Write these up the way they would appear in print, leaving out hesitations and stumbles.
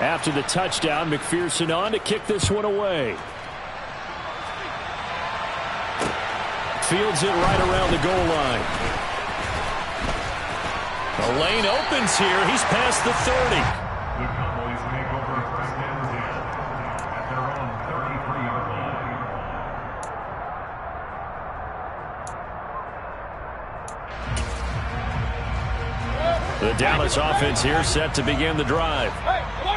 After the touchdown, McPherson on to kick this one away. Fields it right around the goal line. The lane opens here. He's past the 30. The Dallas offense here set to begin the drive.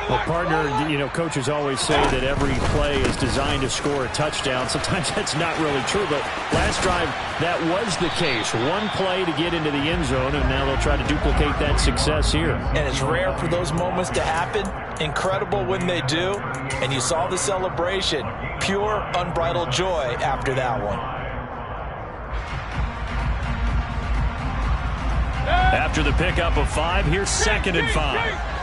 Well, partner, coaches always say that every play is designed to score a touchdown. Sometimes that's not really true, but last drive, that was the case. One play to get into the end zone, and now they'll try to duplicate that success here. And it's rare for those moments to happen. Incredible when they do. And you saw the celebration. Pure, unbridled joy after that one. After the pickup of 5, here's 2nd and 5.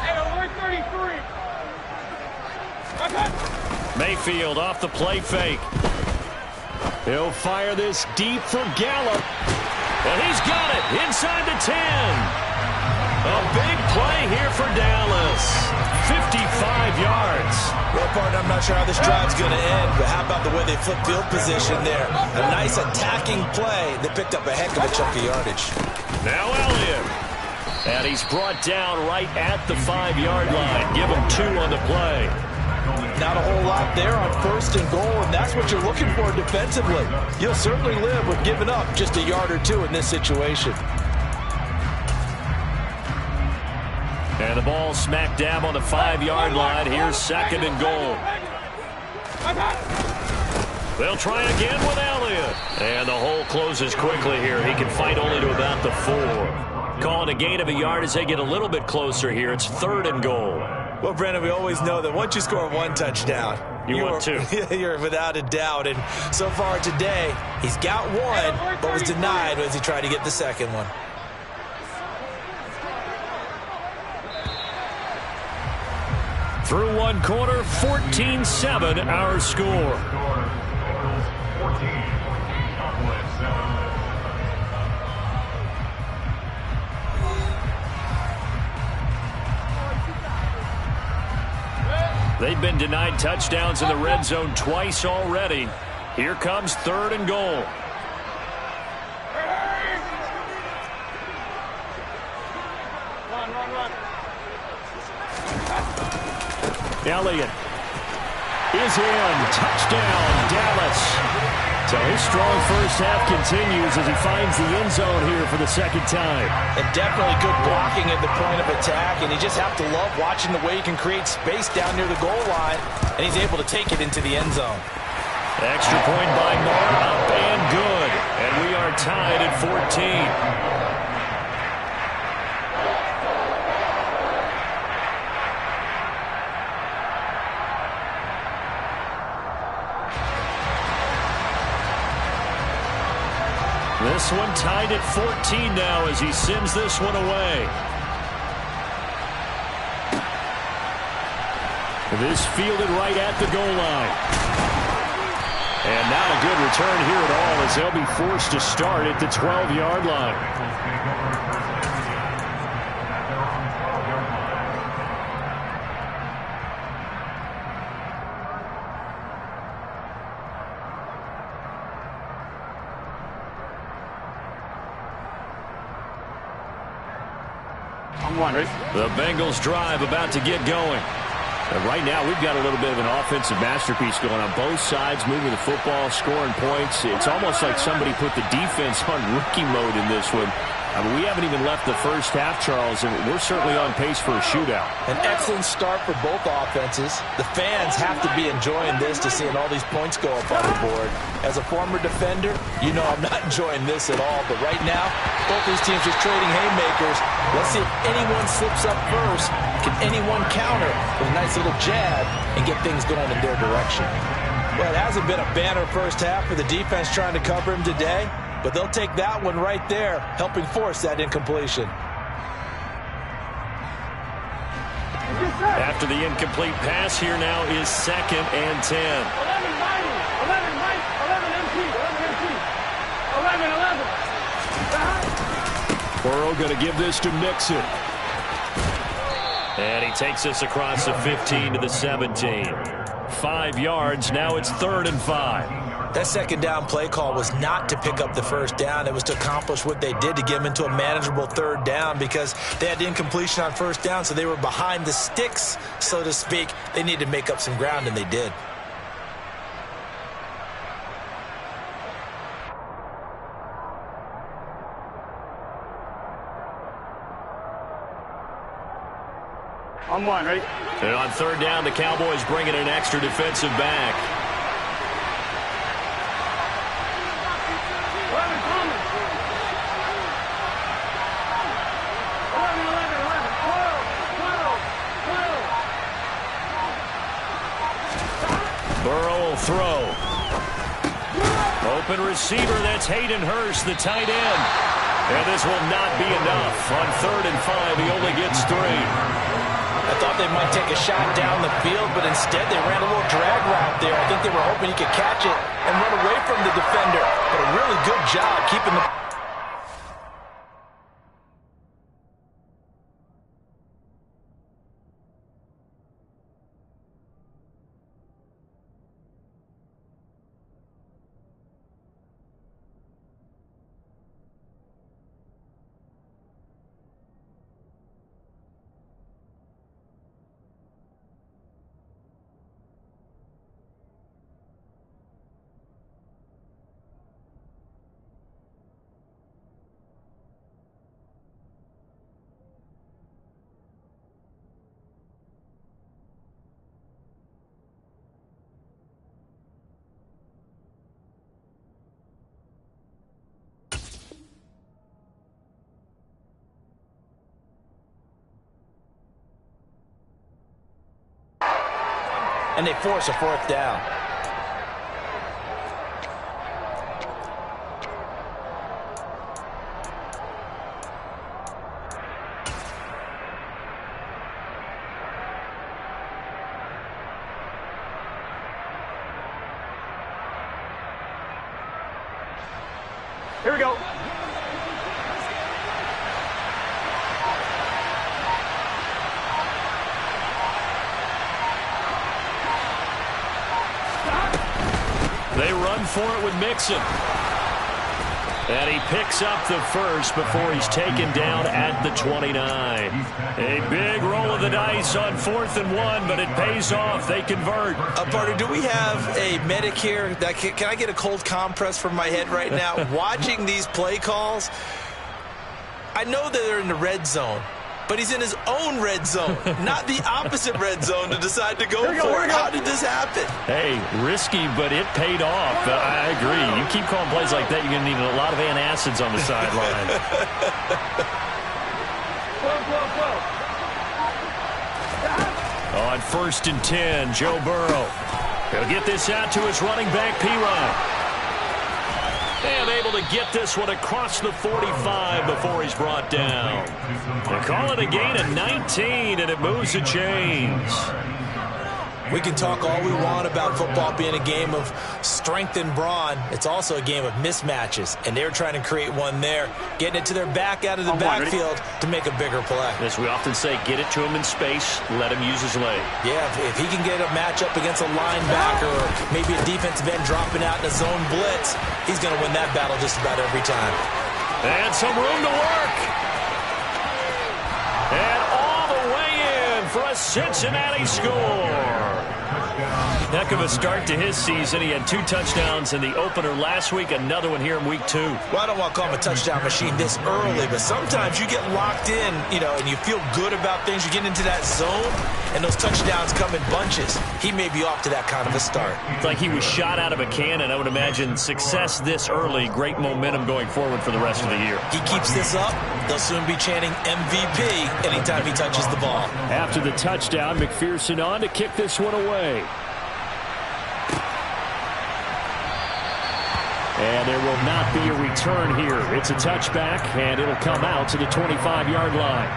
Mayfield off the play fake. He'll fire this deep for Gallup. And he's got it inside the 10. A big play here for Dallas. 55 yards. Well, partner, I'm not sure how this drive's going to end, but how about the way they flip field position there? A nice attacking play that picked up a heck of a chunk of yardage. Now Elliott. And he's brought down right at the 5-yard line. Give him 2 on the play. Not a whole lot there on 1st and goal, and that's what you're looking for defensively. You'll certainly live with giving up just a yard or 2 in this situation. And the ball smack dab on the 5-yard line. Here's 2nd and goal. They'll try again with Elliott. And the hole closes quickly here. He can fight only to about the 4. Calling a gain of a yard as they get a little bit closer here. It's 3rd and goal. Well, Brandon, we always know that once you score 1 touchdown, you want 2. You're without a doubt. And so far today, he's got 1, but was denied as he tried to get the 2nd one. Through 1 quarter, 14-7 our score. They've been denied touchdowns in the red zone twice already. Here comes 3rd and goal. Elliott is in. Touchdown, Dallas. So his strong first half continues as he finds the end zone here for the 2nd time. And definitely good blocking at the point of attack, and you just have to love watching the way he can create space down near the goal line, and he's able to take it into the end zone. Extra point by Moore, up and good. And we are tied at 14. This one tied at 14 now as he sends this one away. This fielded right at the goal line. And not a good return here at all as they'll be forced to start at the 12-yard line. The Bengals drive about to get going. And right now we've got a little bit of an offensive masterpiece going on both sides, moving the football, scoring points. It's almost like somebody put the defense on rookie mode in this one. I mean, we haven't even left the first half, Charles, and we're certainly on pace for a shootout. An excellent start for both offenses. The fans have to be enjoying this to seeing all these points go up on the board. As a former defender, you know I'm not enjoying this at all. But right now, both these teams just trading haymakers. Let's see if anyone slips up first. Can anyone counter with a nice little jab and get things going in their direction? Well, it hasn't been a banner first half for the defense trying to cover him today. But they'll take that one right there, helping force that incompletion. After the incomplete pass, here now is 2nd and 10. 11 MP. Burrow going to give this to Mixon. And he takes us across the 15 to the 17. 5 yards. Now it's 3rd and 5. That second down play call was not to pick up the first down. It was to accomplish what they did, to get them into a manageable 3rd down, because they had incompletion on first down, so they were behind the sticks, so to speak. They needed to make up some ground, and they did. On one, ready? And on 3rd down, the Cowboys bring in an extra defensive back. Burrow will throw. Open receiver, that's Hayden Hurst, the tight end. And this will not be enough. On 3rd and 5, he only gets 3. I thought they might take a shot down the field, but instead they ran a little drag route there. I think they were hoping he could catch it and run away from the defender. But a really good job keeping the... And they force a 4th down. Here we go. They run for it with Mixon. And he picks up the first before he's taken down at the 29. A big roll of the dice on 4th and 1, but it pays off. They convert. Partner, do we have a medic here? Can I get a cold compress from my head right now? Watching these play calls, I know that they're in the red zone, but he's in his own red zone, not the opposite red zone to decide to go for it. How did this happen? Hey, risky, but it paid off. I agree. You keep calling plays like that, you're going to need a lot of antacids on the sideline. On 1st and 10, Joe Burrow. He'll get this out to his running back, P-Ryan. And able to get this one across the 45 before he's brought down. They call it a gain of 19, and it moves the chains. We can talk all we want about football being a game of strength and brawn. It's also a game of mismatches, and they're trying to create one there, getting it to their back out of the backfield to make a bigger play. As we often say, get it to him in space, let him use his leg. Yeah, if he can get a matchup against a linebacker or maybe a defensive end dropping out in a zone blitz, he's going to win that battle just about every time. And some room to work. And all the way in for a Cincinnati score. Heck of a start to his season. He had 2 touchdowns in the opener last week, another one here in week 2. Well, I don't want to call him a touchdown machine this early, but sometimes you get locked in, and you feel good about things. You get into that zone, and those touchdowns come in bunches. He may be off to that kind of a start. It's like he was shot out of a cannon. I would imagine success this early, great momentum going forward for the rest of the year. He keeps this up, they'll soon be chanting MVP anytime he touches the ball. After the touchdown, McPherson on to kick this one away. And there will not be a return here. It's a touchback, and it'll come out to the 25-yard line.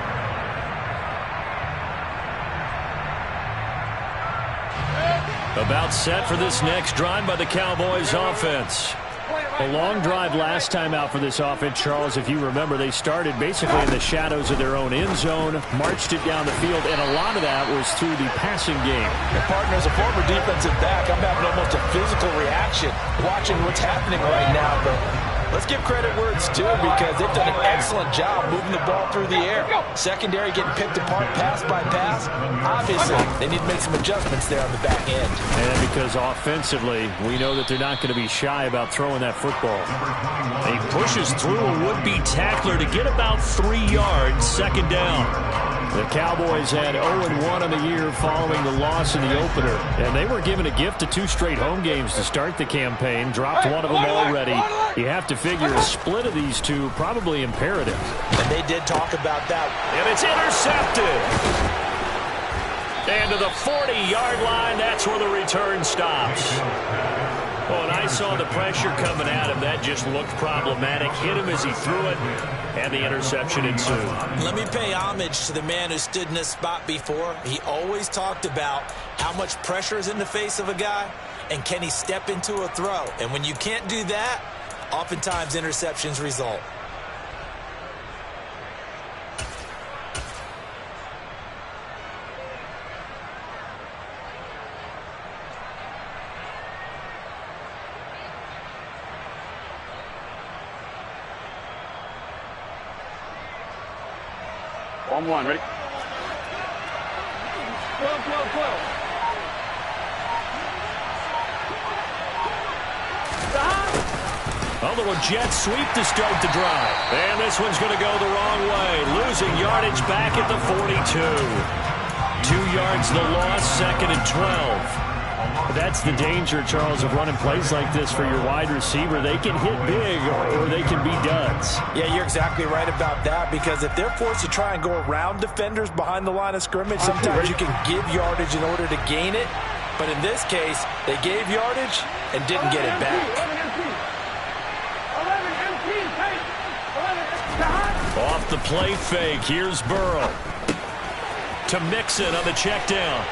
About set for this next drive by the Cowboys offense. A long drive last time out for this offense, Charles. If you remember, they started basically in the shadows of their own end zone, marched it down the field, and a lot of that was through the passing game. The partner, as a former defensive back, I'm having almost a physical reaction watching what's happening right now. But let's give credit where it's due, because they've done an excellent job moving the ball through the air. Secondary getting picked apart pass by pass. Obviously, they need to make some adjustments there on the back end. And because offensively, we know that they're not going to be shy about throwing that football. He pushes through a would-be tackler to get about 3 yards, second down. The Cowboys had 0-1 on the year following the loss in the opener. And they were given a gift of 2 straight home games to start the campaign. Dropped one of them already. You have to figure a split of these two probably imperative. And they did talk about that. And it's intercepted. And to the 40-yard line, that's where the return stops. Well, and I saw the pressure coming at him. That just looked problematic. Hit him as he threw it, and the interception ensued. Let me pay homage to the man who stood in this spot before. He always talked about how much pressure is in the face of a guy, and can he step into a throw. And when you can't do that, oftentimes interceptions result. On one, ready? 12. A little jet sweep to start the drive. And this one's going to go the wrong way. Losing yardage back at the 42. 2 yards the loss, second and 12. That's the danger, Charles, of running plays like this for your wide receiver. They can hit big or they can be duds. Yeah, you're exactly right about that, because if they're forced to try and go around defenders behind the line of scrimmage, sometimes you can give yardage in order to gain it. But in this case, they gave yardage and didn't get it back. Off the play fake, here's Burrow. To Mixon on the check down.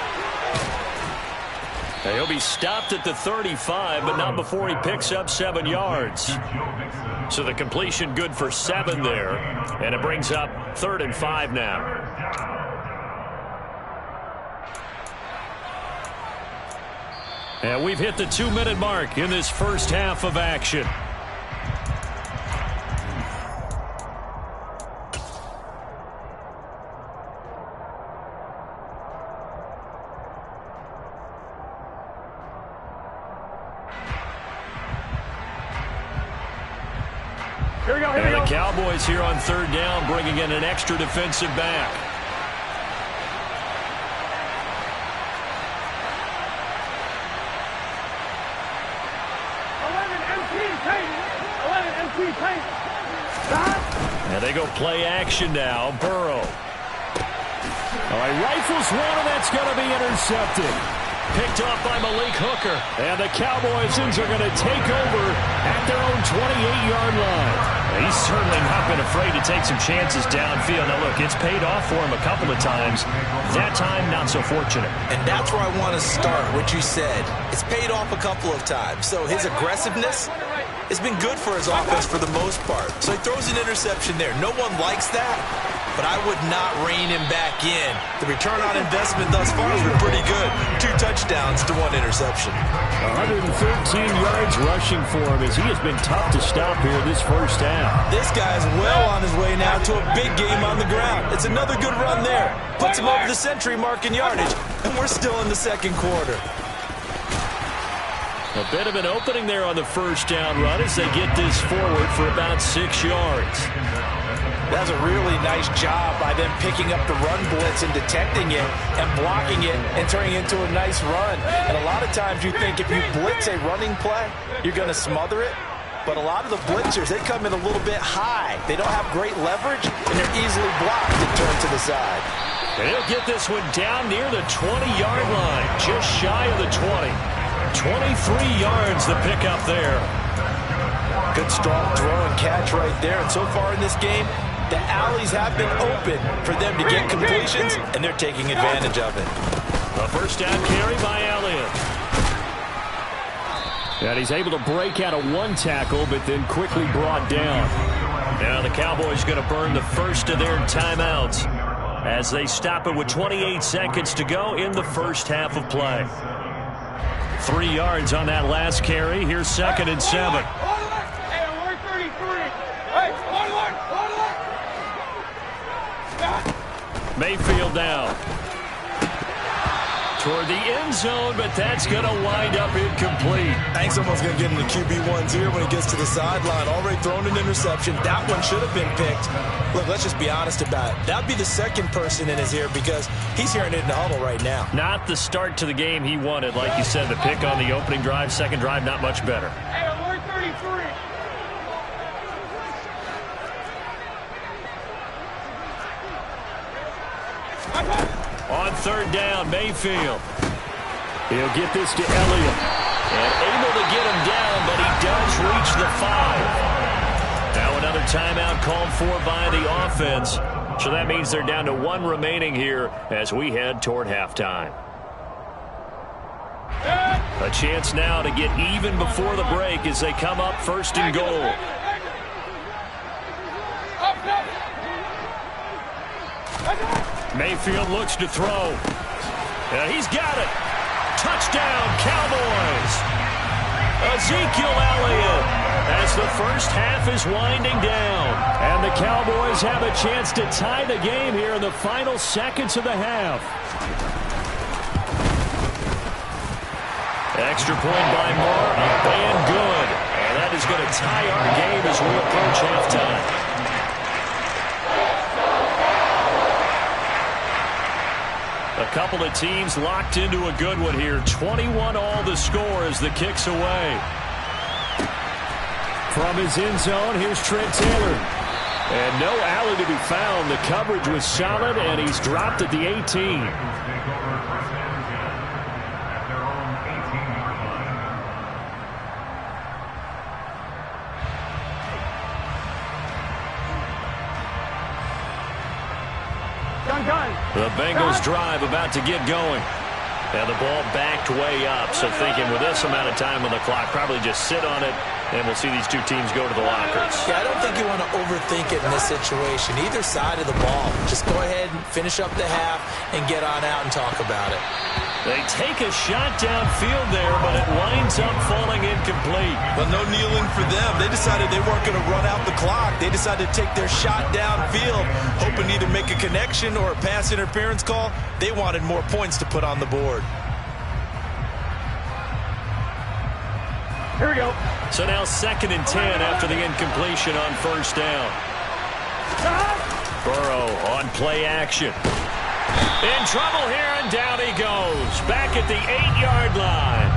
He'll be stopped at the 35, but not before he picks up 7 yards. So the completion good for 7 there, and it brings up 3rd and 5 now. And we've hit the 2-minute mark in this first half of action. Here we go. And the Cowboys here on 3rd down, bringing in an extra defensive back. And they go play action now. Burrow. All right, rifles one, and that's going to be intercepted. Picked off by Malik Hooker. And the Cowboys are going to take over at their own 28-yard line. He's certainly not been afraid to take some chances downfield. Now, look, it's paid off for him a couple of times. That time, not so fortunate. And that's where I want to start, what you said. It's paid off a couple of times. So his aggressiveness has been good for his offense for the most part. So he throws an interception there. No one likes that, but I would not rein him back in. The return on investment thus far has been pretty good. 2 touchdowns to 1 interception. 113 yards rushing for him as he has been tough to stop here this first half. This guy's well on his way now to a big game on the ground. It's another good run there. Puts him over the century mark in yardage, and we're still in the second quarter. A bit of an opening there on the first down run as they get this forward for about 6 yards. That's a really nice job by them picking up the run blitz and detecting it and blocking it and turning it into a nice run. And a lot of times you think if you blitz a running play, you're going to smother it. But a lot of the blitzers, they come in a little bit high. They don't have great leverage, and they're easily blocked and turned to the side. And he'll get this one down near the 20-yard line, just shy of the 20. 23 yards the pickup there. Good strong throw and catch right there. And so far in this game, the alleys have been open for them to get completions, and they're taking advantage of it. A first down carry by Elliott. And he's able to break out of one tackle, but then quickly brought down. Now the Cowboys going to burn the first of their timeouts as they stop it with 28 seconds to go in the first half of play. 3 yards on that last carry. Here's 2nd and 7. Mayfield down toward the end zone, but that's going to wind up incomplete. I think someone's going to get into QB1's ear when he gets to the sideline. Already thrown an interception. That one should have been picked. Look, let's just be honest about it. That would be the second person in his ear because he's hearing it in the huddle right now. Not the start to the game he wanted. Like you said, the pick on the opening drive, second drive, not much better. Hey, I'm 33. On 3rd down, Mayfield. He'll get this to Elliott. And able to get him down, but he does reach the 5. Now another timeout called for by the offense. So that means they're down to 1 remaining here as we head toward halftime. A chance now to get even before the break as they come up 1st and goal. Mayfield looks to throw. He's got it. Touchdown, Cowboys. Ezekiel Elliott as the first half is winding down. And the Cowboys have a chance to tie the game here in the final seconds of the half. Extra point by Moore, up and good. And that is going to tie our game as we approach halftime. A couple of teams locked into a good one here. 21 all the score as the kick's away. From his end zone, here's Trent Taylor. And no alley to be found. The coverage was solid, and he's dropped at the 18. The Bengals drive about to get going. And the ball backed way up. So thinking with this amount of time on the clock, probably just sit on it, and we'll see these two teams go to the lockers. Yeah, I don't think you want to overthink it in this situation. Either side of the ball. Just go ahead and finish up the half and get on out and talk about it. They take a shot downfield there, but it winds up falling incomplete. But no kneeling for them. They decided they weren't going to run out the clock. They decided to take their shot downfield, hoping to either make a connection or a pass interference call. They wanted more points to put on the board. Here we go. So now 2nd and 10 after the incompletion on 1st down. Burrow on play action. In trouble here, and down he goes. Back at the 8-yard line.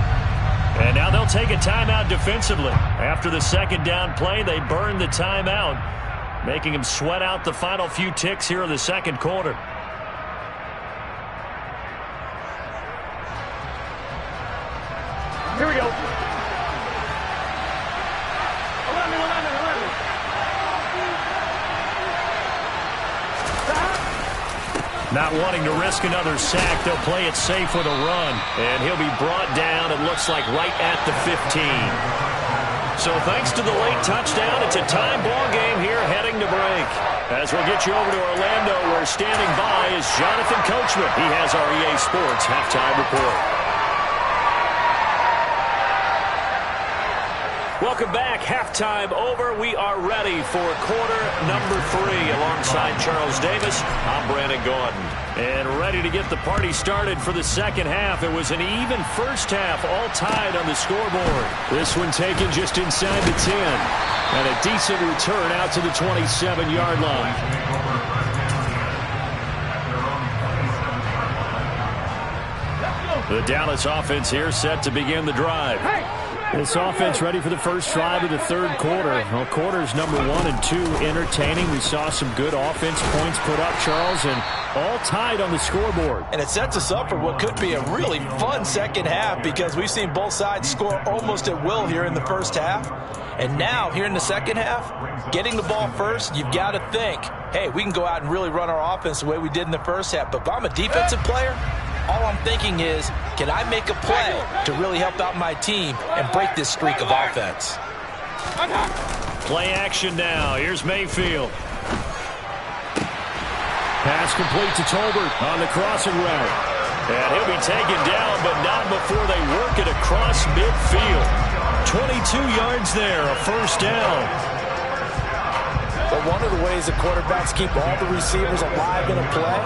And now they'll take a timeout defensively. After the 2nd down play, they burn the timeout, making him sweat out the final few ticks here in the 2nd quarter. Here we go. 11. Not wanting to risk another sack, they'll play it safe with a run. And he'll be brought down, it looks like, right at the 15. So thanks to the late touchdown, it's a time ball game here heading to break. As we'll get you over to Orlando, where standing by is Jonathan Coachman. He has our EA Sports halftime report. Welcome back. Halftime over. We are ready for quarter number 3. Alongside Charles Davis, I'm Brandon Gordon. And ready to get the party started for the 2nd half. It was an even first half, all tied on the scoreboard. This one taken just inside the 10. And a decent return out to the 27-yard line. The Dallas offense here set to begin the drive. This offense ready for the first drive of the 3rd quarter. Well, quarters number 1 and 2 entertaining. We saw some good offense points put up, Charles, and all tied on the scoreboard. And it sets us up for what could be a really fun 2nd half because we've seen both sides score almost at will here in the first half. And now, here in the 2nd half, getting the ball first, you've got to think, hey, we can go out and really run our offense the way we did in the first half. But if I'm a defensive player, All I'm thinking is, can I make a play to really help out my team and break this streak of offense? Play action now. Here's Mayfield. Pass complete to Tolbert on the crossing route. And he'll be taken down, but not before they work it across midfield. 22 yards there, a first down. But one of the ways the quarterbacks keep all the receivers alive in a play,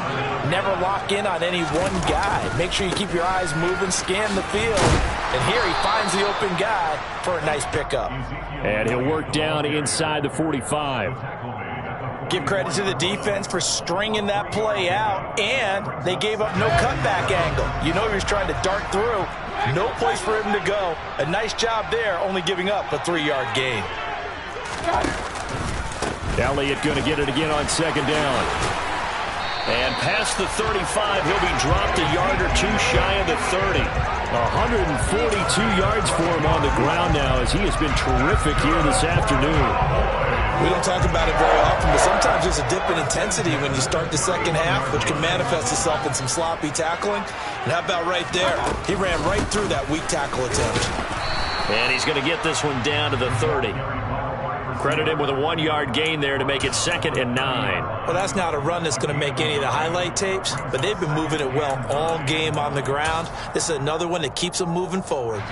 never lock in on any one guy. Make sure you keep your eyes moving, scan the field. And here he finds the open guy for a nice pickup. And he'll work down inside the 45. Give credit to the defense for stringing that play out, and they gave up no cutback angle. You know he was trying to dart through. No place for him to go. A nice job there, only giving up a 3-yard gain. Elliott going to get it again on second down. And past the 35, he'll be dropped a yard or two shy of the 30. 142 yards for him on the ground now as he has been terrific here this afternoon. We don't talk about it very often, but sometimes there's a dip in intensity when you start the second half, which can manifest itself in some sloppy tackling. And how about right there? He ran right through that weak tackle attempt. And he's going to get this one down to the 30. Credit him with a 1-yard gain there to make it 2nd and 9. Well, that's not a run that's going to make any of the highlight tapes, but they've been moving it well all game on the ground. This is another one that keeps them moving forward.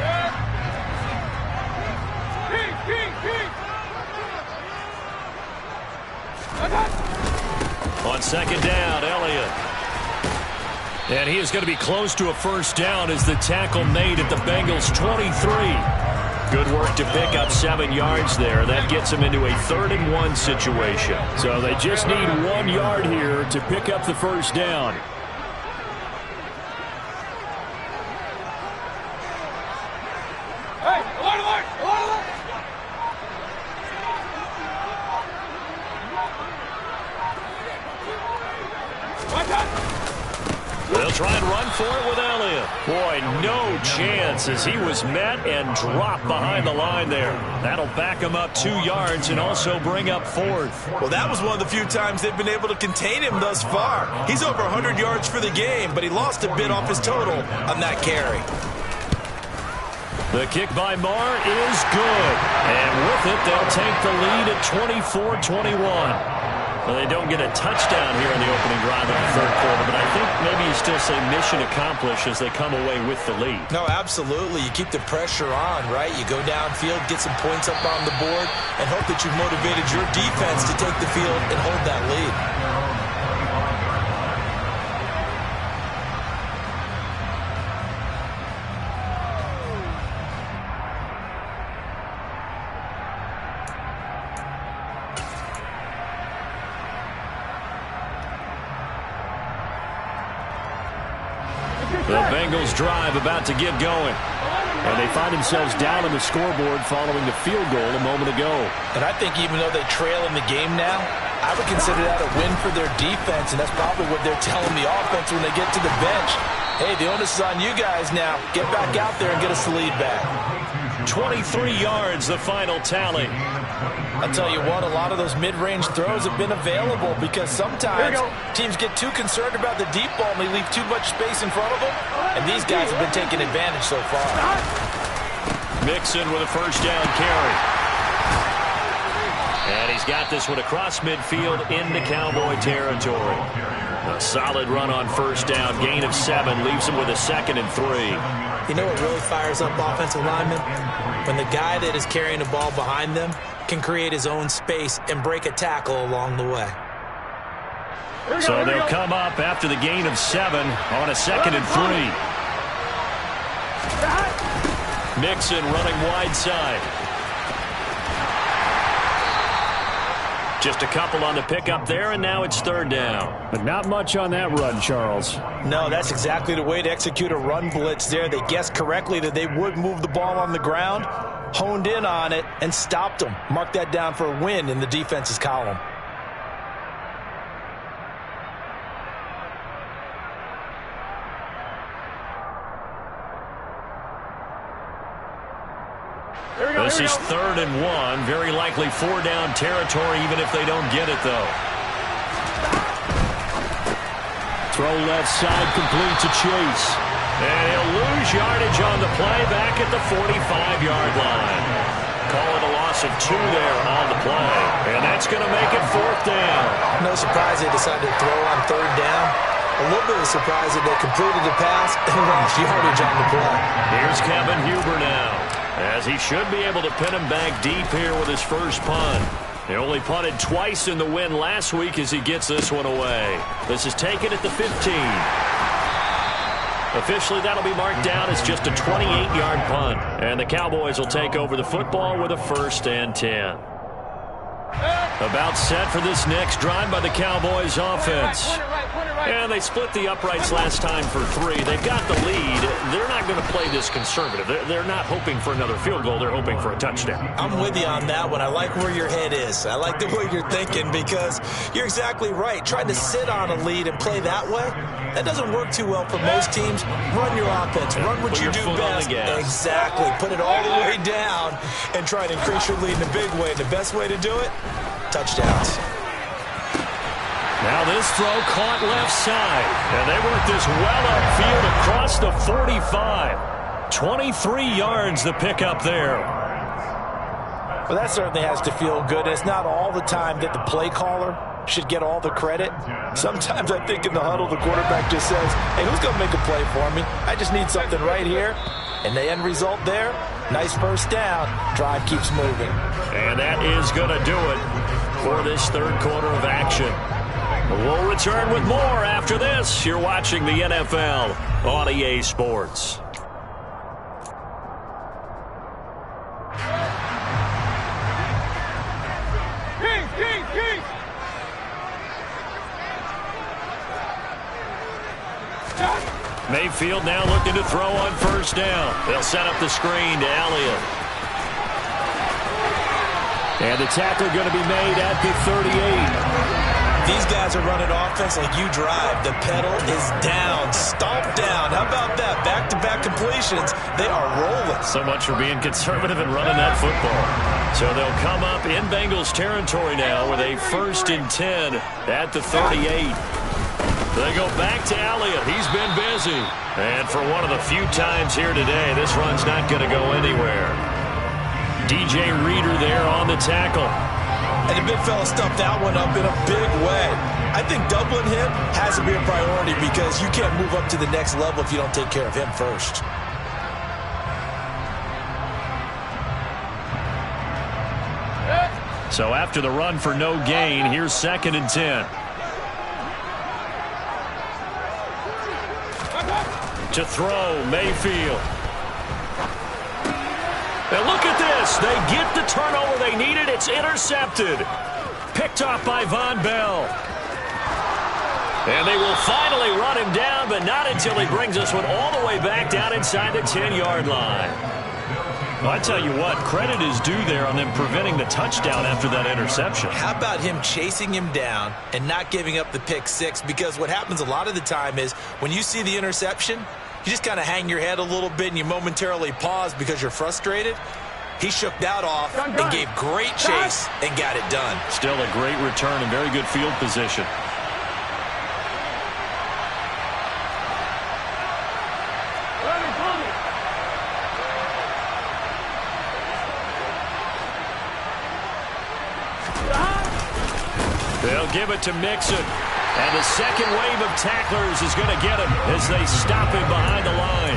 On second down, Elliott. And he is going to be close to a first down as the tackle made at the Bengals' 23. Good work to pick up 7 yards there. That gets them into a 3rd and 1 situation. So they just need 1 yard here to pick up the first down. Hey, alert! They'll try and run for it with Elliott. Boy, no chance as he was met and dropped behind the line there. That'll back him up 2 yards and also bring up 4th. Well, that was one of the few times they've been able to contain him thus far. He's over 100 yards for the game, but he lost a bit off his total on that carry. The kick by Marr is good. And with it, they'll take the lead at 24-21. Well, they don't get a touchdown here in the opening drive of the 3rd quarter, but I think maybe you still say mission accomplished as they come away with the lead. No, absolutely. You keep the pressure on, right? You go downfield, get some points up on the board, and hope that you've motivated your defense to take the field and hold that lead. The Bengals drive about to get going. And they find themselves down on the scoreboard following the field goal a moment ago. And I think even though they trail in the game now, I would consider that a win for their defense, and that's probably what they're telling the offense when they get to the bench. Hey, the onus is on you guys now. Get back out there and get us the lead back. 23 yards, the final tally. I'll tell you what, a lot of those mid-range throws have been available because sometimes teams get too concerned about the deep ball and they leave too much space in front of them, and these guys have been taking advantage so far. Mixon with a first down carry. And he's got this one across midfield into Cowboy territory. A solid run on first down, gain of 7, leaves him with a 2nd and 3. You know what really fires up offensive linemen? When the guy that is carrying the ball behind them can create his own space and break a tackle along the way. So they'll come up after the gain of 7 on a 2nd and 3. Mixon running wide side. Just a couple on the pickup there, and now it's 3rd down. But not much on that run, Charles. No, that's exactly the way to execute a run blitz there. They guessed correctly that they would move the ball on the ground, honed in on it, and stopped them. Mark that down for a win in the defense's column. This is 3rd and 1. Very likely 4-down territory, even if they don't get it, though. Throw left side, complete to Chase. And he'll lose yardage on the play back at the 45-yard line. Call it a loss of 2 there on the play. And that's going to make it 4th down. No surprise they decided to throw on 3rd down. A little bit of surprise that they completed the pass and lost yardage on the play. Here's Kevin Huber now, as he should be able to pin him back deep here with his first punt. He only punted twice in the win last week as he gets this one away. This is taken at the 15. Officially, that'll be marked down as just a 28-yard punt. And the Cowboys will take over the football with a 1st and 10. About set for this next drive by the Cowboys offense. And they split the uprights last time for 3. They've got the lead. They're not going to play this conservative. They're not hoping for another field goal. They're hoping for a touchdown. I'm with you on that one. I like where your head is. I like the way you're thinking because you're exactly right. Trying to sit on a lead and play that way, that doesn't work too well for most teams. Run your offense. Run what you do best. Exactly. Put it all the way down and try to increase your lead in a big way. The best way to do it, touchdowns. Now this throw caught left side. And they work this well upfield across the 45. 23 yards the pickup there. Well, that certainly has to feel good. It's not all the time that the play caller should get all the credit. Sometimes I think in the huddle, the quarterback just says, hey, who's going to make a play for me? I just need something right here. And the end result there, nice 1st down. Drive keeps moving. And that is going to do it for this 3rd quarter of action. We'll return with more after this. You're watching the NFL on EA Sports. Mayfield now looking to throw on 1st down. They'll set up the screen to Elliott. And the tackle going to be made at the 38. These guys are running offense like you drive. The pedal is down, stomped down. How about that? Back-to-back completions. They are rolling. So much for being conservative and running that football. So they'll come up in Bengals territory now with a 1st and 10 at the 38. They go back to Elliott. He's been busy. And for one of the few times here today, this run's not going to go anywhere. DJ Reader there on the tackle. And the big fella stuffed that one up in a big way. I think doubling him has to be a priority because you can't move up to the next level if you don't take care of him first. So after the run for no gain, here's 2nd and 10. To throw, Mayfield. And look at this. They get the turnover they needed. It's intercepted. Picked off by Von Bell. And they will finally run him down, but not until he brings this one all the way back down inside the 10-yard line. Well, I tell you what, credit is due there on them preventing the touchdown after that interception. How about him chasing him down and not giving up the pick 6? Because what happens a lot of the time is when you see the interception, you just kind of hang your head a little bit and you momentarily pause because you're frustrated. He shook that off and gave great chase and got it done. Still a great return and very good field position. They'll give it to Mixon. And the second wave of tacklers is going to get him as they stop him behind the line.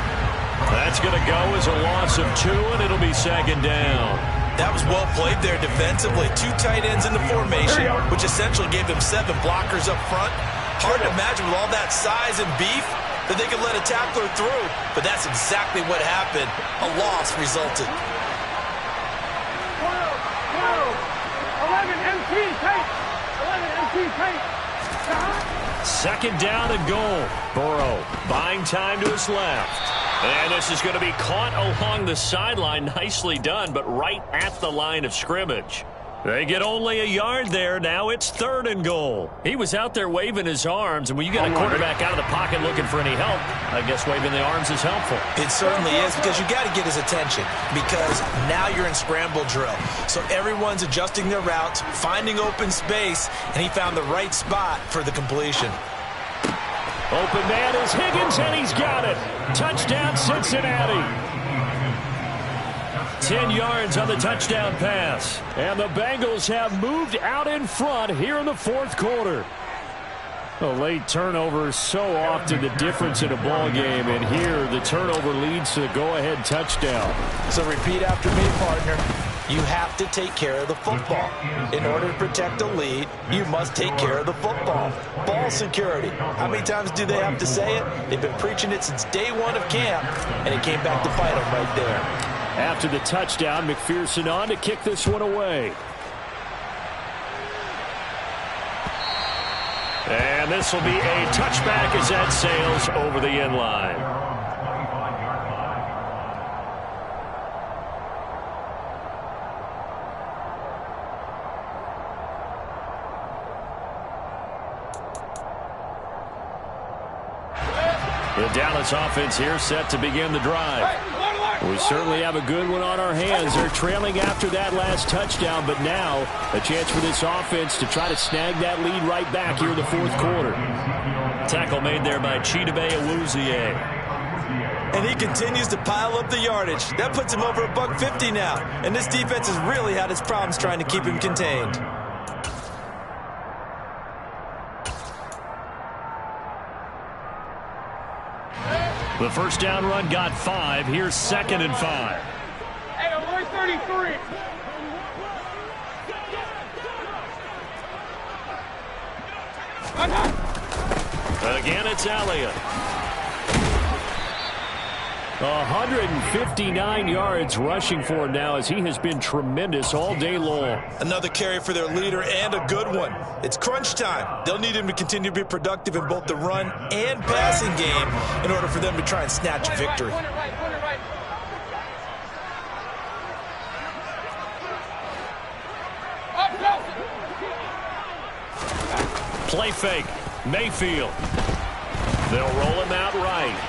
That's going to go as a loss of 2, and it'll be 2nd down. That was well played there defensively. 2 tight ends in the formation, which essentially gave them 7 blockers up front. Hard to imagine with all that size and beef that they could let a tackler through. But that's exactly what happened. A loss resulted. 11 MT tape. 11 MT tape. 2nd down and goal. Burrow buying time to his left. And this is going to be caught along the sideline. Nicely done, but right at the line of scrimmage. They get only a yard there. Now it's 3rd and goal. He was out there waving his arms, and when you got a quarterback out of the pocket looking for any help, I guess waving the arms is helpful. It certainly is, because you got to get his attention, because now you're in scramble drill. So everyone's adjusting their routes, finding open space, and he found the right spot for the completion. Open man is Higgins, and he's got it. Touchdown, Cincinnati. 10 yards on the touchdown pass. And the Bengals have moved out in front here in the fourth quarter. A late turnover is so often the difference in a ball game, and here the turnover leads to a go-ahead touchdown. So repeat after me, partner. You have to take care of the football. In order to protect a lead, you must take care of the football. Ball security. How many times do they have to say it? They've been preaching it since day one of camp, and it came back to bite them right there. After the touchdown, McPherson on to kick this one away. And this will be a touchback as that sails over the end line. The Dallas offense here set to begin the drive. We certainly have a good one on our hands. They're trailing after that last touchdown, but now a chance for this offense to try to snag that lead right back here in the fourth quarter. Tackle made there by Chidobe Awuzie. And he continues to pile up the yardage. That puts him over $150 now. And this defense has really had its problems trying to keep him contained. The first down run got 5. Here's 2nd and 5. Hey, I'm 133. Again, it's Elliott. 159 yards rushing for him now, as he has been tremendous all day long. Another carry for their leader, and a good one. It's crunch time. They'll need him to continue to be productive in both the run and passing game in order for them to try and snatch a victory. Play fake. Mayfield. They'll roll him out right.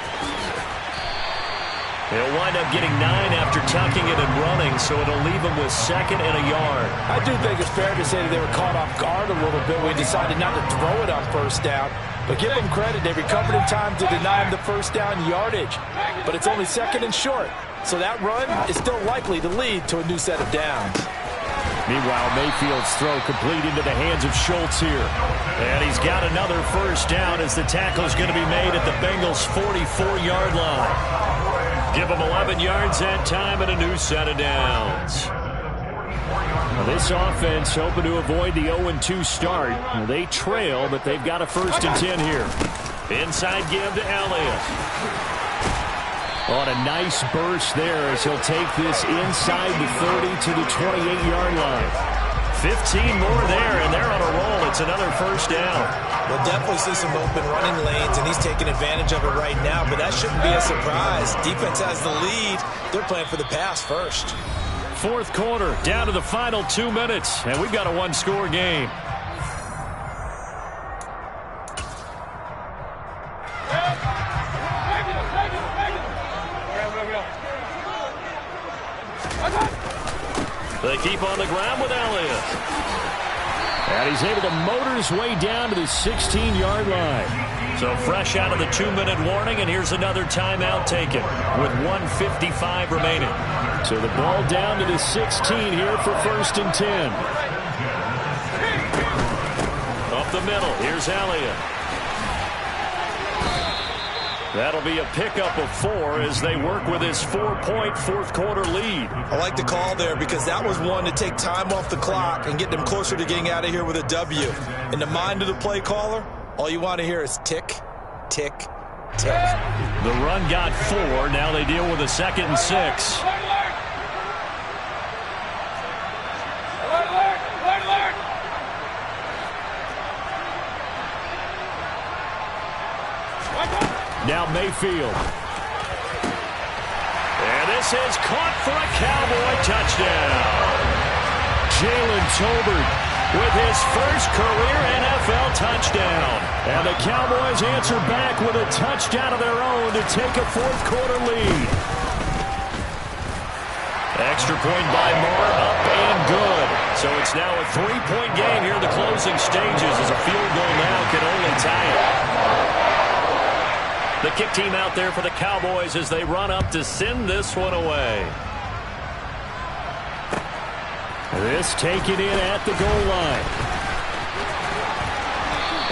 He'll wind up getting 9 after tucking it and running, so it'll leave him with 2nd and a yard. I do think it's fair to say that they were caught off guard a little bit when we decided not to throw it on first down. But give them credit. They recovered in time to deny him the first down yardage. But it's only 2nd and short. So that run is still likely to lead to a new set of downs. Meanwhile, Mayfield's throw complete into the hands of Schultz here. And he's got another first down as the tackle's going to be made at the Bengals' 44-yard line. Give them 11 yards that time and a new set of downs. Now this offense hoping to avoid the 0-2 start. Now they trail, but they've got a 1st and 10 here. Inside give to Elliott. On a nice burst there as he'll take this inside the 30 to the 28-yard line. 15 more there, and they're on a roll. It's another first down. We'll definitely see some open running lanes, and he's taking advantage of it right now, but that shouldn't be a surprise. Defense has the lead. They're playing for the pass first. Fourth quarter, down to the final 2 minutes, and we've got a one-score game. They keep on the ground with Elliott. And he's able to motor his way down to the 16-yard line. So fresh out of the 2-minute warning, and here's another timeout taken with 1:55 remaining. So the ball down to the 16 here for 1st and 10. Up the middle, here's Elliott. That'll be a pickup of 4 as they work with his 4-point fourth-quarter lead. I like the call there because that was one to take time off the clock and get them closer to getting out of here with a W. In the mind of the play caller, all you want to hear is tick, tick, tick. The run got 4. Now they deal with a 2nd and 6. Now Mayfield. And this is caught for a Cowboy touchdown. Jalen Tolbert with his first career NFL touchdown. And the Cowboys answer back with a touchdown of their own to take a fourth-quarter lead. Extra point by Moore, up and good. So it's now a 3-point game here in the closing stages as a field goal now can only tie it. The kick team out there for the Cowboys as they run up to send this one away. This taken in at the goal line.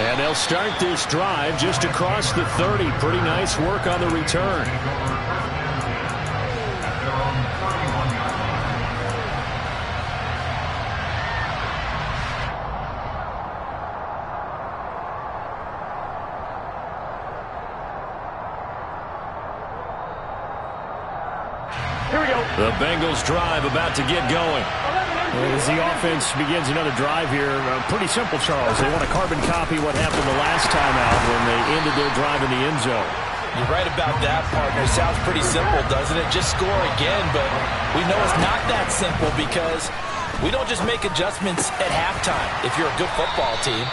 And they'll start this drive just across the 30. Pretty nice work on the return. Here we go. The Bengals drive about to get going. As the offense begins another drive here, pretty simple, Charles. They want to carbon copy what happened the last time out when they ended their drive in the end zone. You're right about that, partner. Sounds pretty simple, doesn't it? Just score again, but we know it's not that simple because we don't just make adjustments at halftime if you're a good football team.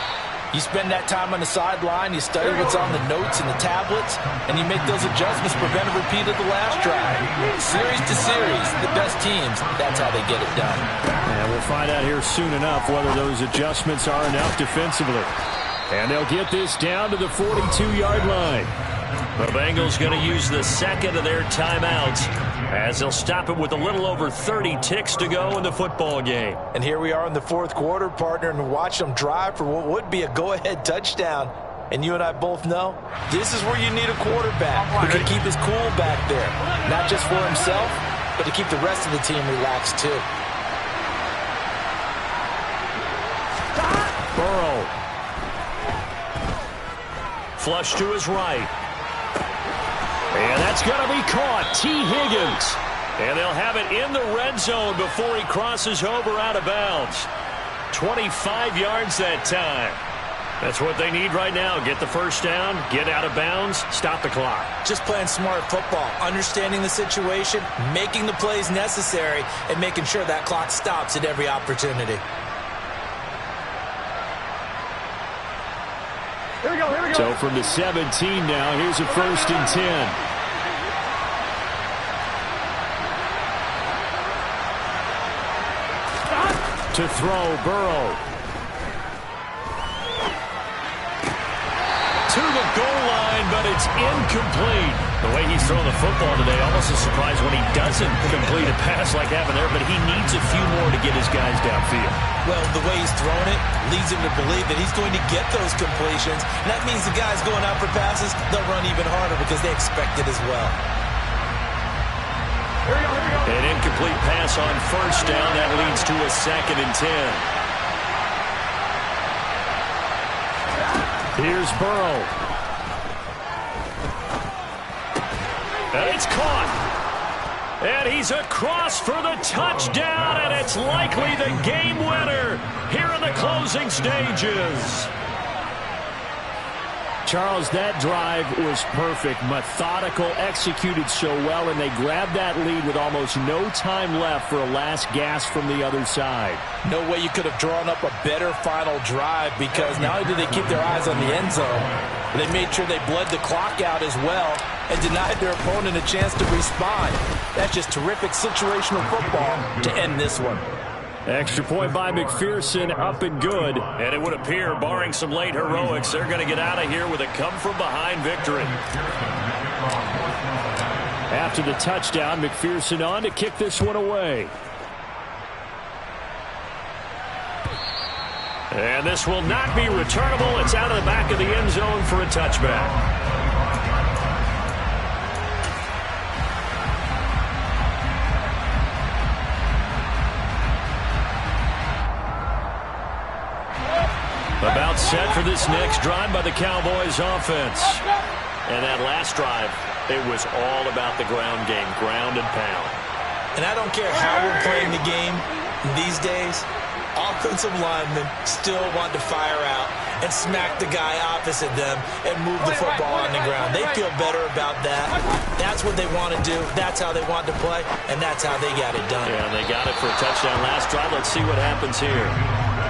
You spend that time on the sideline, you study what's on the notes and the tablets, and you make those adjustments, prevent a repeat of the last drive. Series to series, the best teams, that's how they get it done. And we'll find out here soon enough whether those adjustments are enough defensively. And they'll get this down to the 42-yard line. The Bengals going to use the second of their timeouts as they'll stop it with a little over 30 ticks to go in the football game. And here we are in the fourth quarter, partner, and watch them drive for what would be a go-ahead touchdown. And you and I both know this is where you need a quarterback who can keep his cool back there. Not just for himself, but to keep the rest of the team relaxed too. Burrow. Flush to his right. And that's going to be caught. T. Higgins. And they'll have it in the red zone before he crosses over out of bounds. 25 yards that time. That's what they need right now. Get the first down, get out of bounds, stop the clock. Just playing smart football, understanding the situation, making the plays necessary, and making sure that clock stops at every opportunity. Here we go, here we go. So from the 17 now, here's a 1st and 10. To throw, Burrow. To the goal line, but it's incomplete. The way he's throwing the football today, almost a surprise when he doesn't complete a pass like happened there, but he needs a few more to get his guys downfield. Well, the way he's throwing it leads him to believe that he's going to get those completions. And that means the guys going out for passes, they'll run even harder because they expect it as well. Here we go, here we go. An incomplete pass on first down. That leads to a 2nd and 10. Here's Burrow. And it's caught. And he's across for the touchdown, and it's likely the game winner here in the closing stages. Charles, that drive was perfect, methodical, executed so well, and they grabbed that lead with almost no time left for a last gasp from the other side. No way you could have drawn up a better final drive because not only did they keep their eyes on the end zone, they made sure they bled the clock out as well and denied their opponent a chance to respond. That's just terrific situational football to end this one. Extra point by McPherson, up and good. And it would appear, barring some late heroics, they're going to get out of here with a come-from-behind victory. After the touchdown, McPherson on to kick this one away. And this will not be returnable. It's out of the back of the end zone for a touchback. About set for this next drive by the Cowboys offense. And that last drive, it was all about the ground game, ground and pound. And I don't care how we're playing the game these days, offensive linemen still want to fire out and smack the guy opposite them and move the football on the ground. They feel better about that. That's what they want to do. That's how they want to play, and that's how they got it done. Yeah, they got it for a touchdown last drive. Let's see what happens here.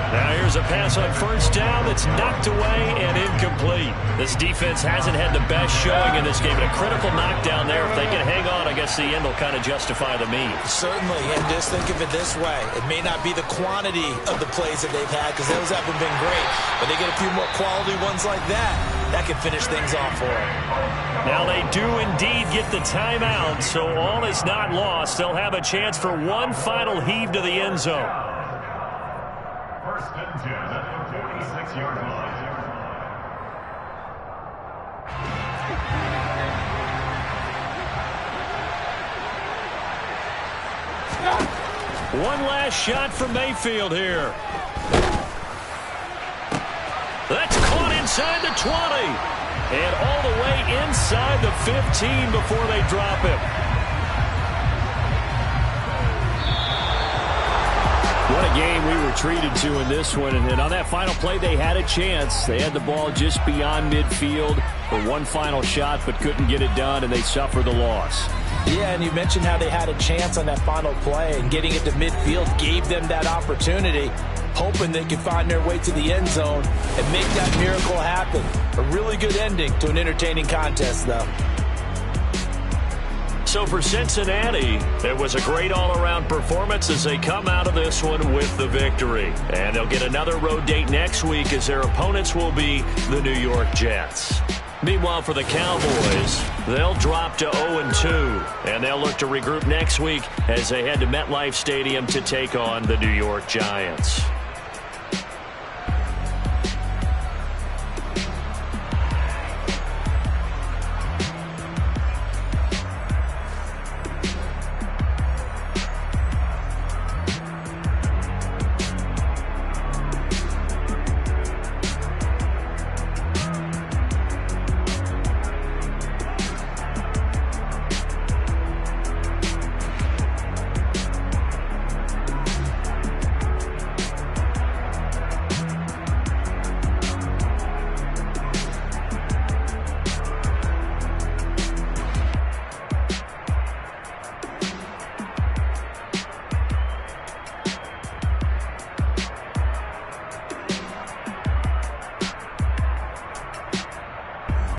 Now here's a pass on first down that's knocked away and incomplete. This defense hasn't had the best showing in this game. And a critical knockdown there. If they can hang on, I guess the end will kind of justify the means. Certainly, and just think of it this way. It may not be the quantity of the plays that they've had because those haven't been great. But they get a few more quality ones like that. That can finish things off for them. Now they do indeed get the timeout, so all is not lost. They'll have a chance for one final heave to the end zone. First and 10 at the 46-yard line. One last shot from Mayfield here. That's caught inside the 20. And all the way inside the 15 before they drop him. What a game we were treated to in this one. And on that final play, they had a chance. They had the ball just beyond midfield for one final shot, but couldn't get it done, and they suffered the loss. Yeah, and you mentioned how they had a chance on that final play, and getting it to midfield gave them that opportunity, hoping they could find their way to the end zone and make that miracle happen. A really good ending to an entertaining contest, though. So for Cincinnati, it was a great all-around performance as they come out of this one with the victory. And they'll get another road date next week as their opponents will be the New York Jets. Meanwhile, for the Cowboys, they'll drop to 0-2, and they'll look to regroup next week as they head to MetLife Stadium to take on the New York Giants.